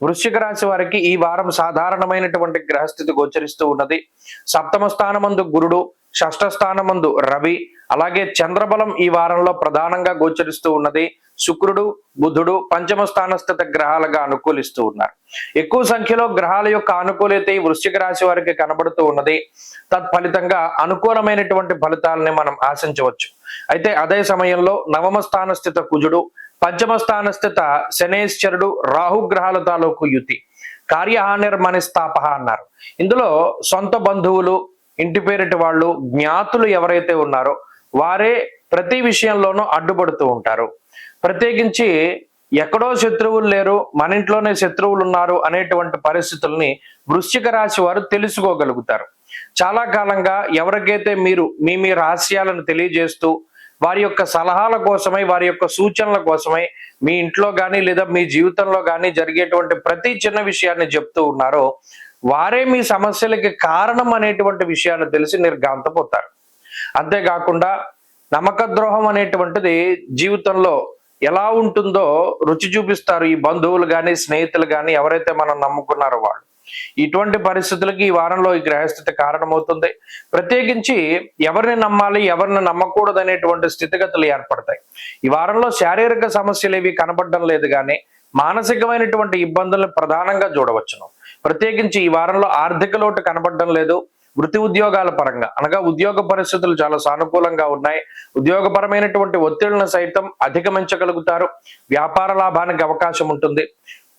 వృశ్చిక రాశి వారికి ఈ వారం సాధారణమైనటువంటి గ్రహస్థితి గోచరిస్తూ ఉన్నది. సప్తమ స్థానమందు గురుడు, షష్ఠ స్థానమందు రవి, అలాగే చంద్రబలం ఈ వారంలో ప్రధానంగా గోచరిస్తూ ఉన్నది. శుక్రుడు, బుధుడు పంచమ స్థానస్థిత గ్రహాలుగా అనుకూలిస్తూ ఉన్నారు. ఎక్కువ సంఖ్యలో గ్రహాల యొక్క అనుకూలత ఈ వృశ్చిక రాశి వారికి కనబడుతూ ఉన్నది. తత్ఫలితంగా అనుకూలమైనటువంటి ఫలితాలని మనం ఆశించవచ్చు. అయితే అదే సమయంలో నవమ స్థానస్థిత కుజుడు, పంచమ స్థానస్థిత శనేశ్వరుడు, రాహుగ్రహాల తాలూకు యుతి కార్యహానిర్మనిస్తాప అన్నారు. ఇందులో సొంత బంధువులు, ఇంటి పేరిటి వాళ్ళు, జ్ఞాతులు ఎవరైతే ఉన్నారో వారే ప్రతి విషయంలోనూ అడ్డుపడుతూ ఉంటారు. ప్రత్యేకించి ఎక్కడో శత్రువులు లేరు, మన ఇంట్లోనే శత్రువులు ఉన్నారు అనేటువంటి పరిస్థితుల్ని వృశ్చిక రాశి వారు తెలుసుకోగలుగుతారు. చాలా కాలంగా ఎవరికైతే మీరు మీ రహస్యాలను తెలియజేస్తూ వారి యొక్క సలహాల కోసమై, వారి యొక్క సూచనల కోసమై మీ ఇంట్లో కానీ లేదా మీ జీవితంలో కానీ జరిగేటువంటి ప్రతి చిన్న విషయాన్ని చెప్తూ ఉన్నారో వారే మీ సమస్యలకి కారణం అనేటువంటి విషయాన్ని తెలిసి నిర్ఘాంతపోతారు. అంతేకాకుండా నమ్మక ద్రోహం అనేటువంటిది జీవితంలో ఎలా ఉంటుందో రుచి చూపిస్తారు ఈ బంధువులు కానీ, స్నేహితులు కానీ, ఎవరైతే మనం నమ్ముకున్నారో వాళ్ళు. ఇటువంటి పరిస్థితులకి ఈ వారంలో ఈ గ్రహస్థితి కారణమవుతుంది. ప్రత్యేకించి ఎవరిని నమ్మాలి, ఎవరిని నమ్మకూడదు అనేటువంటి స్థితిగతులు ఏర్పడతాయి. ఈ వారంలో శారీరక సమస్యలు ఏవి కనబడడం లేదు, కానీ మానసికమైనటువంటి ఇబ్బందులను ప్రధానంగా చూడవచ్చును. ప్రత్యేకించి ఈ వారంలో ఆర్థిక లోటు కనబడడం లేదు. వృత్తి ఉద్యోగాల పరంగా అనగా ఉద్యోగ పరిస్థితులు చాలా సానుకూలంగా ఉన్నాయి. ఉద్యోగపరమైనటువంటి ఒత్తిళ్లను సైతం అధిగమించగలుగుతారు. వ్యాపార లాభానికి అవకాశం ఉంటుంది.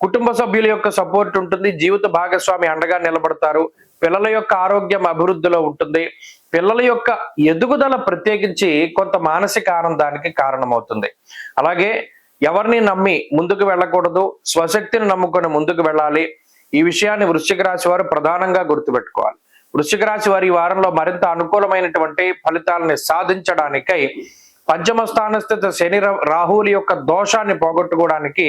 కుటుంబ సభ్యుల యొక్క సపోర్ట్ ఉంటుంది. జీవిత భాగస్వామి అండగా నిలబడతారు. పిల్లల యొక్క ఆరోగ్యం అభివృద్ధిలో ఉంటుంది. పిల్లల యొక్క ఎదుగుదల ప్రత్యేకించి కొంత మానసిక ఆనందానికి కారణమవుతుంది. అలాగే ఎవరిని నమ్మి ముందుకు వెళ్ళకూడదు, స్వశక్తిని నమ్ముకొని ముందుకు వెళ్ళాలి. ఈ విషయాన్ని వృశ్చిక రాశి వారు ప్రధానంగా గుర్తుపెట్టుకోవాలి. వృశ్చిక రాశి వారి ఈ వారంలో మరింత అనుకూలమైనటువంటి ఫలితాలని సాధించడానికై పంచమ స్థానస్థిత శని రాహువుల యొక్క దోషాన్ని పోగొట్టుకోవడానికి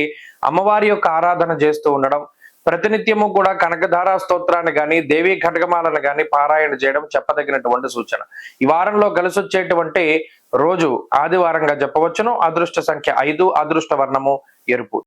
అమ్మవారి యొక్క ఆరాధన చేస్తూ ఉండడం, ప్రతినిత్యము కూడా కనకధారా స్తోత్రాన్ని కానీ, దేవీ ఖడ్గమాలను కానీ పారాయణ చేయడం చెప్పదగినటువంటి సూచన. ఈ వారంలో కలిసి వచ్చేటువంటి రోజు ఆదివారంగా చెప్పవచ్చును. అదృష్ట సంఖ్య 5, అదృష్ట వర్ణము ఎరుపు.